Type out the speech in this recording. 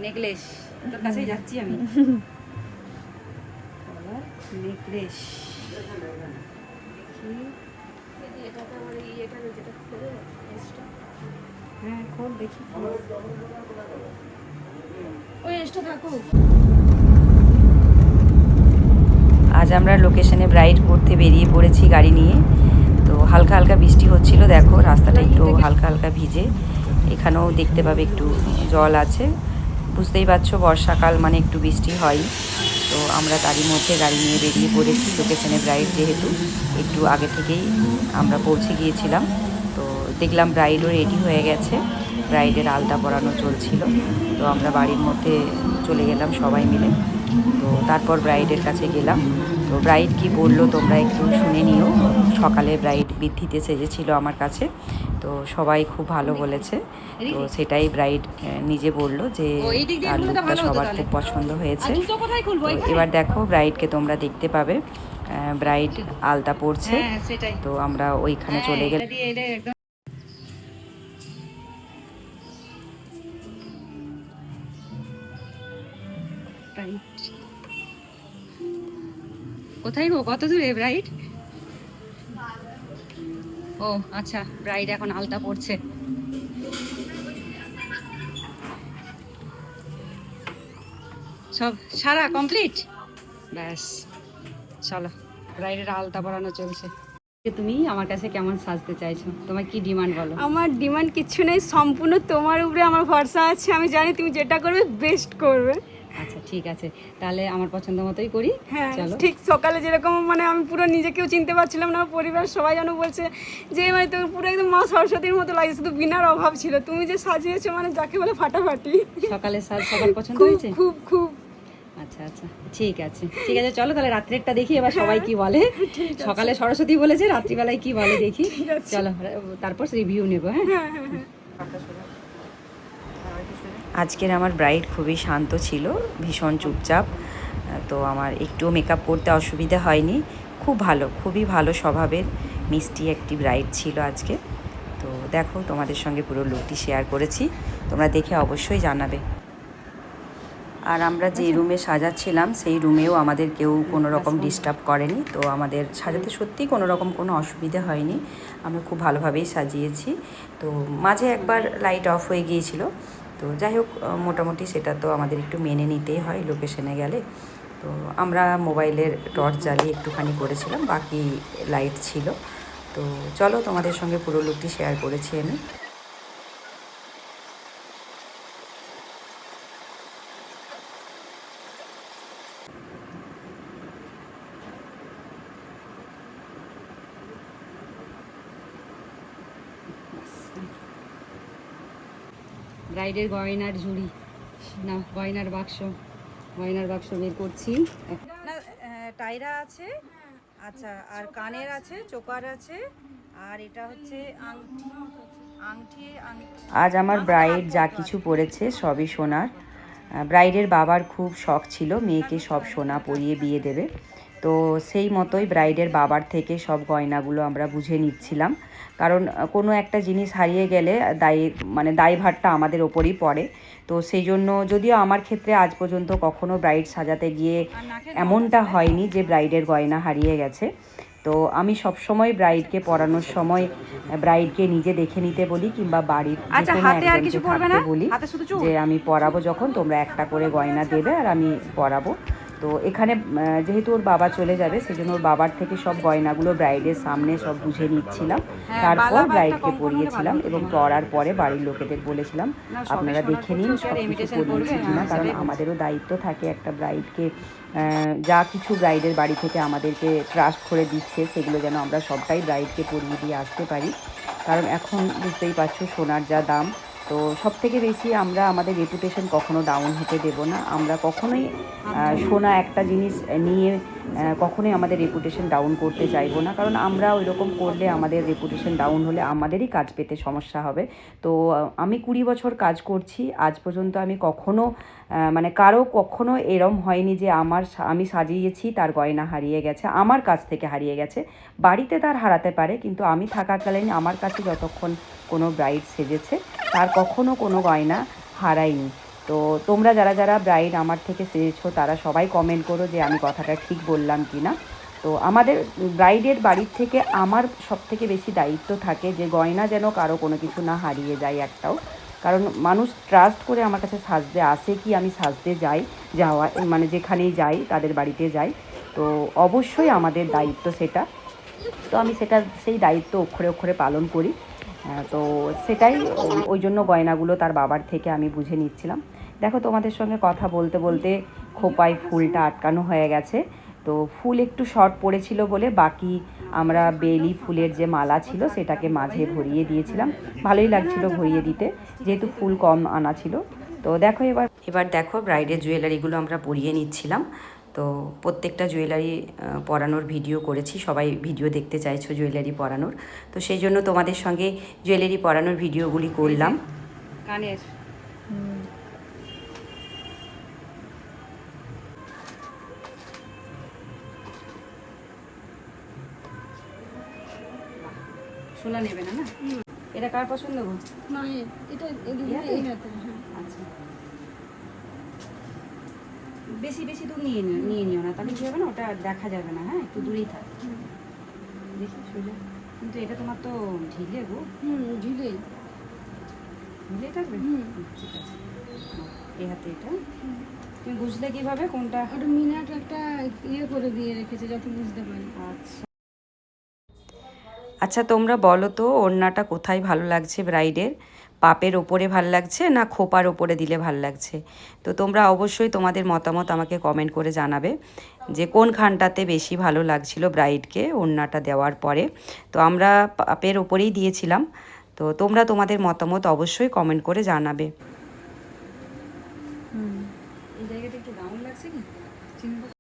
Necklace, তোর কাছেই যাচ্ছি আমি। নেকলেস হ্যাঁ, খোল দেখি। ওই এক্সট্রা থাকুক। আজ আমরা লোকেশনে ব্রাইড করতে বেরিয়ে পড়েছি গাড়ি নিয়ে। তো হালকা হালকা বৃষ্টি হচ্ছিল, দেখো রাস্তাটা একটু হালকা হালকা ভিজে। এখানেও দেখতে পাবে একটু জল আছে। বুঝতেই পারছো বর্ষাকাল মানে একটু বৃষ্টি হয়। তো আমরা তারই মধ্যে গাড়ি নিয়ে বেরিয়ে পড়েছি লোকেশনে ব্রাইড যেহেতু একটু আগে থেকেই আমরা পৌঁছে গিয়েছিলাম। তো দেখলাম ব্রাইডও রেডি হয়ে গেছে, ব্রাইডের আলতা পরানো চলছিল। তো আমরা বাড়ির মধ্যে চলে গেলাম সবাই মিলে। তো তারপর ব্রাইডের কাছে গেলাম। তো ব্রাইড কি বললো তোমরা একটু শুনে নিও। সকালে ব্রাইড বৃদ্ধিতে সেজেছিল আমার কাছে, তো সবাই খুব ভালো বলেছে। তো সেটাই ব্রাইড নিজে বললো যে তার লুকটা সবার খুব পছন্দ হয়েছে। তো এবার দেখো ব্রাইডকে তোমরা দেখতে পাবে, ব্রাইড আলতা পরছে। তো আমরা ওইখানে চলে গেলাম। কোথায় গো, কত দূরে ব্রাইড? ও আচ্ছা, ব্রাইড এখন আলতা পরছে। সব সারা কমপ্লিট, ব্যাস চলো ব্রাইডের আলতা পরানো চলছে। তুমি আমার কাছে কেমন সাজতে চাইছো, তোমার কি ডিমান্ড বলো? আমার ডিমান্ড কিছু নেই, সম্পূর্ণ তোমার উপরে আমার ভরসা আছে। আমি জানি তুমি যেটা করবে বেস্ট করবে। আচ্ছা ঠিক আছে, তাহলে আমার পছন্দ মতোই করি। হ্যাঁ চলো। ঠিক সকালে যেরকম মানে আমি পুরো নিজেকেও চিনতে পারছিলাম না, পরিবার সবাই যেন বলছে যে মানে তো পুরো একদম মা সরস্বতীর মতো লাগে, শুধু বিনার অভাব ছিল। তুমি যে সাজিয়েছো মানে যাকে বলে ফাটাফাটি। সকালে সাজ সবার পছন্দ খুব হয়েছে? খুব খুব। আচ্ছা আচ্ছা ঠিক আছে ঠিক আছে, চলো তাহলে রাত্রেরটা দেখি এবার সবাই কি বলে। সকালে সরস্বতী বলেছে, রাত্রিবেলায় কি বলে দেখি। চলো তারপর রিভিউ নেবো। হ্যাঁ আজকের আমার ব্রাইড খুবই শান্ত ছিল, ভীষণ চুপচাপ। তো আমার একটুও মেকআপ করতে অসুবিধা হয়নি। খুব ভালো, খুবই ভালো স্বভাবের মিষ্টি একটি ব্রাইড ছিল আজকে। তো দেখো তোমাদের সঙ্গে পুরো লুকটি শেয়ার করেছি, তোমরা দেখে অবশ্যই জানাবে। আর আমরা যে রুমে সাজাচ্ছিলাম সেই রুমেও আমাদের কেউ কোনো রকম ডিস্টার্ব করেনি। তো আমাদের সাজাতে সত্যিই কোনো রকম কোনো অসুবিধা হয়নি, আমরা খুব ভালোভাবেই সাজিয়েছি। তো মাঝে একবার লাইট অফ হয়ে গিয়েছিল, তো যাই হোক মোটামুটি সেটা তো আমাদের একটু মেনে নিতেই হয় লোকেশনে গেলে। তো আমরা মোবাইলের টর্চ জ্বালিয়ে একটুখানি করেছিলাম, বাকি লাইট ছিল। তো চলো তোমাদের সঙ্গে পুরো লুকটি শেয়ার করেছি আমি। ব্রাইডের গয়নার ঝুড়ি না, গয়নার বাক্স বের করছি। না টাইরা আছে, আচ্ছা, আর কানের আছে, চোকার আছে, আর এটা হচ্ছে আংটি। আজ আমার ব্রাইড যা কিছু পরেছে সবই সোনার। ব্রাইডের বাবার খুব শখ ছিল মেয়েকে সব সোনা পরিয়ে বিয়ে দেবে। তো সেই মতোই ব্রাইডের বাবার থেকে সব গয়নাগুলো আমরা বুঝে নিচ্ছিলাম, কারণ কোনো একটা জিনিস হারিয়ে গেলে দায়ভারটা আমাদের ওপরই পড়ে। তো সেই জন্য যদিও আমার ক্ষেত্রে আজ পর্যন্ত কখনো ব্রাইড সাজাতে গিয়ে এমনটা হয়নি যে ব্রাইডের গয়না হারিয়ে গেছে। তো আমি সবসময় ব্রাইডকে পরানোর সময় ব্রাইডকে নিজে দেখে নিতে বলি, কিংবা বাড়ির যে কোনো একজনকে থাকতে বলি যে আমি পরাবো যখন তোমরা একটা করে গয়না দেবে আর আমি পরাবো। তো এখানে যেহেতু ওর বাবা চলে যাবে সেজন্য ওর বাবার থেকে সব গয়নাগুলো ব্রাইডের সামনে সব বুঝে নিচ্ছিলাম, তারপর ব্রাইডকে পরিয়েছিলাম এবং পরার পরে বাড়ির লোকেদের বলেছিলাম আপনারা দেখে নিন সব কিছু পরিয়েছি কিনা, কারণ আমাদেরও দায়িত্ব থাকে একটা ব্রাইডকে যা কিছু ব্রাইডের বাড়ি থেকে আমাদেরকে ট্রাস্ট করে দিচ্ছে সেগুলো যেন আমরা সবটাই ব্রাইডকে পরিয়ে দিয়ে আসতে পারি। কারণ এখন বুঝতেই পারছো সোনার যা দাম, তো সব থেকে বেশি আমরা আমাদের রেপুটেশন কখনো ডাউন হতে দেব না। আমরা কখনোই সোনা একটা জিনিস নিয়ে কখনোই আমাদের রেপুটেশন ডাউন করতে চাইবো না, কারণ আমরা ওই রকম করলে আমাদের রেপুটেশন ডাউন হলে আমাদেরই কাজ পেতে সমস্যা হবে। তো আমি 20 বছর কাজ করছি, আজ পর্যন্ত আমি কখনো কারো কখনো এরম হয়নি যে আমি সাজিয়েছি তার গয়না হারিয়ে গেছে, আমার কাছ থেকে হারিয়ে গেছে। বাড়িতে তার হারাতে পারে, কিন্তু আমি থাকাকালীন আমার কাছে যতক্ষণ কোনো ব্রাইড সেজেছে তার কখনো কোনো গয়না হারায়নি। তো তোমরা যারা যারা ব্রাইড আমার থেকে চেয়েছো তারা সবাই কমেন্ট করো যে আমি কথাটা ঠিক বললাম কি না। তো আমাদের ব্রাইডের বাড়ির থেকে আমার সবথেকে বেশি দায়িত্ব থাকে যে গয়না যেন কারো কোনো কিছু না হারিয়ে যায় একটাও। কারণ মানুষ ট্রাস্ট করে আমার কাছে সাজতে আসে কি আমি সাজতে যাওয়া মানে যেখানেই যাই তাদের বাড়িতে যাই, তো অবশ্যই আমাদের দায়িত্ব সেটা। তো আমি সেই দায়িত্ব অক্ষরে অক্ষরে পালন করি। তো সেটাই ওই জন্য গয়নাগুলো তার বাবার থেকে আমি বুঝে নিচ্ছিলাম। দেখো তোমাদের সঙ্গে কথা বলতে বলতে খোপায় ফুলটা আটকানো হয়ে গেছে। তো ফুল একটু শর্ট পড়েছিল বলে বাকি আমরা বেলি ফুলের যে মালা ছিল সেটাকে মাঝে ভরিয়ে দিয়েছিলাম। ভালোই লাগছিল ভরিয়ে দিতে, যেহেতু ফুল কম আনা ছিল। তো দেখো এবার দেখো ব্রাইডের জুয়েলারিগুলো আমরা পরিয়ে নিচ্ছিলাম। তো প্রত্যেকটা জুয়েলারি পরানোর ভিডিও করেছি, সবাই ভিডিও দেখতে চাইছো জুয়েলারি পরানোর, তো সেই জন্য তোমাদের সঙ্গে জুয়েলারি পরানোর ভিডিওগুলি করলাম। কানের শোলা নেবে না, না এটা কার পছন্দ গো? না এটা এদিকে এই হাতে, হ্যাঁ। আচ্ছা, বেশি বেশি দূর নিয়ে নিও না, তাহলে কি হবে না ওটা দেখা যাবে না। হ্যাঁ, একটু দূরেই থাক। দেখি সোজা, কিন্তু এটা তোমার তো ঢিলে গো। ঝুলেই ঢিলে থাকবে। ঠিক আছে, এই হাতে এটা তুমি বুঝলে কিভাবে কোনটা? ওটা মিনাট একটা ইয়ে করে দিয়ে রেখেছে যাতে বুঝতে পারি। আচ্ছা, আচ্ছা তোমরা বলো তো ওড়নাটা কোথায় ভালো লাগছে ব্রাইডের? পাপের ওপরে ভালো লাগছে না খোপার ওপরে দিলে ভালো লাগছে? তো তোমরা অবশ্যই তোমাদের মতামত আমাকে কমেন্ট করে জানাবে যে কোনখানটাতে বেশি ভালো লাগছিল ব্রাইডকে ওড়নাটা দেওয়ার পরে। তো আমরা পাপের ওপরেই দিয়েছিলাম। তো তোমরা তোমাদের মতামত অবশ্যই কমেন্ট করে জানাবে। এই জায়গাটা একটু ডাউন লাগছে কি?